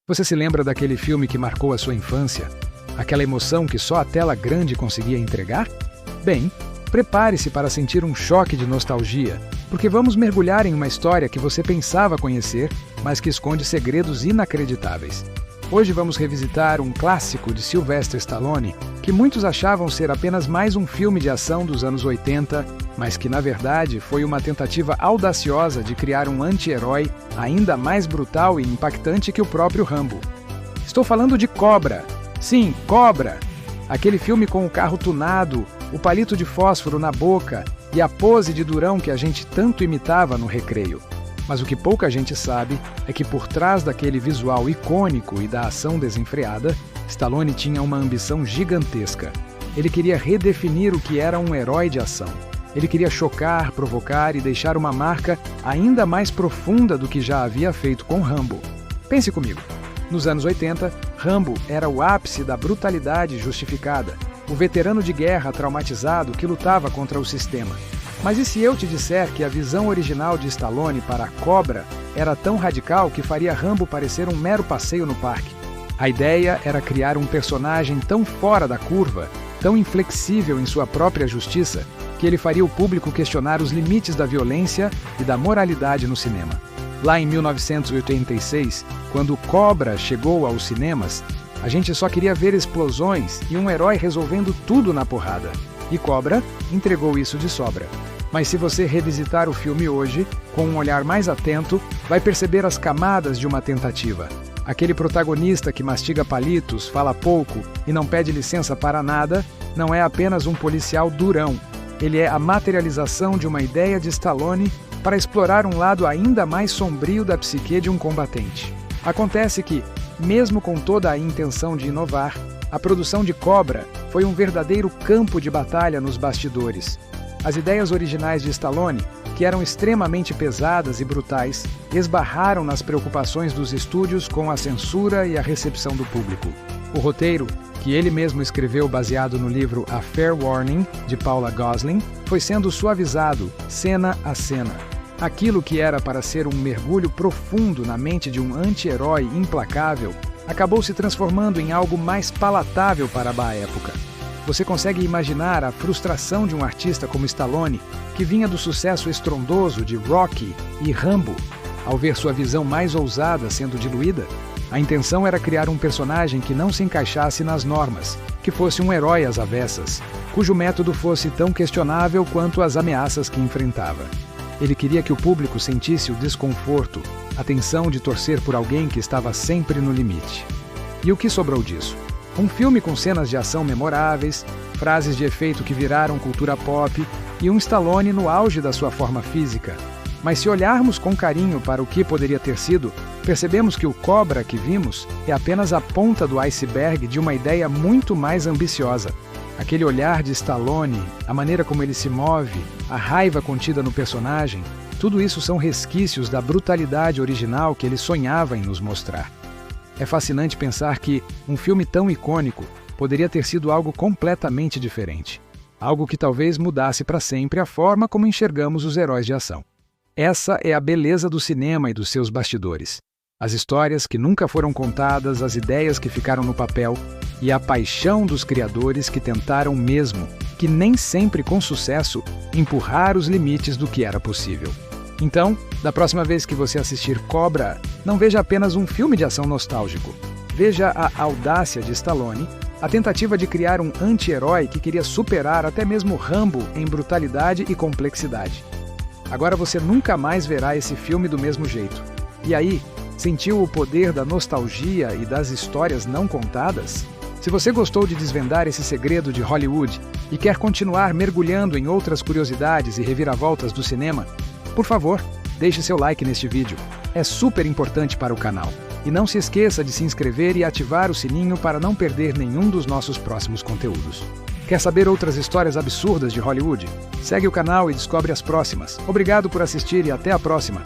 Você se lembra daquele filme que marcou a sua infância? Aquela emoção que só a tela grande conseguia entregar? Bem, prepare-se para sentir um choque de nostalgia, porque vamos mergulhar em uma história que você pensava conhecer, mas que esconde segredos inacreditáveis. Hoje vamos revisitar um clássico de Sylvester Stallone, que muitos achavam ser apenas mais um filme de ação dos anos 80, mas que na verdade foi uma tentativa audaciosa de criar um anti-herói ainda mais brutal e impactante que o próprio Rambo. Estou falando de Cobra. Sim, Cobra! Aquele filme com o carro tunado, o palito de fósforo na boca e a pose de durão que a gente tanto imitava no recreio. Mas o que pouca gente sabe é que por trás daquele visual icônico e da ação desenfreada, Stallone tinha uma ambição gigantesca. Ele queria redefinir o que era um herói de ação. Ele queria chocar, provocar e deixar uma marca ainda mais profunda do que já havia feito com Rambo. Pense comigo. Nos anos 80, Rambo era o ápice da brutalidade justificada, o veterano de guerra traumatizado que lutava contra o sistema. Mas e se eu te disser que a visão original de Stallone para a Cobra era tão radical que faria Rambo parecer um mero passeio no parque? A ideia era criar um personagem tão fora da curva, tão inflexível em sua própria justiça, que ele faria o público questionar os limites da violência e da moralidade no cinema. Lá em 1986, quando Cobra chegou aos cinemas, a gente só queria ver explosões e um herói resolvendo tudo na porrada. E Cobra entregou isso de sobra. Mas se você revisitar o filme hoje, com um olhar mais atento, vai perceber as camadas de uma tentativa. Aquele protagonista que mastiga palitos, fala pouco e não pede licença para nada, não é apenas um policial durão. Ele é a materialização de uma ideia de Stallone para explorar um lado ainda mais sombrio da psique de um combatente. Acontece que, mesmo com toda a intenção de inovar, a produção de Cobra foi um verdadeiro campo de batalha nos bastidores. As ideias originais de Stallone, que eram extremamente pesadas e brutais, esbarraram nas preocupações dos estúdios com a censura e a recepção do público. O roteiro, que ele mesmo escreveu baseado no livro A Fair Warning, de Paula Gosling, foi sendo suavizado, cena a cena. Aquilo que era para ser um mergulho profundo na mente de um anti-herói implacável, acabou se transformando em algo mais palatável para a época. Você consegue imaginar a frustração de um artista como Stallone, que vinha do sucesso estrondoso de Rocky e Rambo, ao ver sua visão mais ousada sendo diluída? A intenção era criar um personagem que não se encaixasse nas normas, que fosse um herói às avessas, cujo método fosse tão questionável quanto as ameaças que enfrentava. Ele queria que o público sentisse o desconforto, a tensão de torcer por alguém que estava sempre no limite. E o que sobrou disso? Um filme com cenas de ação memoráveis, frases de efeito que viraram cultura pop e um Stallone no auge da sua forma física. Mas se olharmos com carinho para o que poderia ter sido, percebemos que o Cobra que vimos é apenas a ponta do iceberg de uma ideia muito mais ambiciosa. Aquele olhar de Stallone, a maneira como ele se move, a raiva contida no personagem, tudo isso são resquícios da brutalidade original que ele sonhava em nos mostrar. É fascinante pensar que um filme tão icônico poderia ter sido algo completamente diferente. Algo que talvez mudasse para sempre a forma como enxergamos os heróis de ação. Essa é a beleza do cinema e dos seus bastidores. As histórias que nunca foram contadas, as ideias que ficaram no papel e a paixão dos criadores que tentaram mesmo, que nem sempre com sucesso, empurrar os limites do que era possível. Então, da próxima vez que você assistir Cobra, não veja apenas um filme de ação nostálgico. Veja a audácia de Stallone, a tentativa de criar um anti-herói que queria superar até mesmo Rambo em brutalidade e complexidade. Agora você nunca mais verá esse filme do mesmo jeito. E aí, sentiu o poder da nostalgia e das histórias não contadas? Se você gostou de desvendar esse segredo de Hollywood e quer continuar mergulhando em outras curiosidades e reviravoltas do cinema, por favor, deixe seu like neste vídeo. É super importante para o canal. E não se esqueça de se inscrever e ativar o sininho para não perder nenhum dos nossos próximos conteúdos. Quer saber outras histórias absurdas de Hollywood? Segue o canal e descobre as próximas. Obrigado por assistir e até a próxima!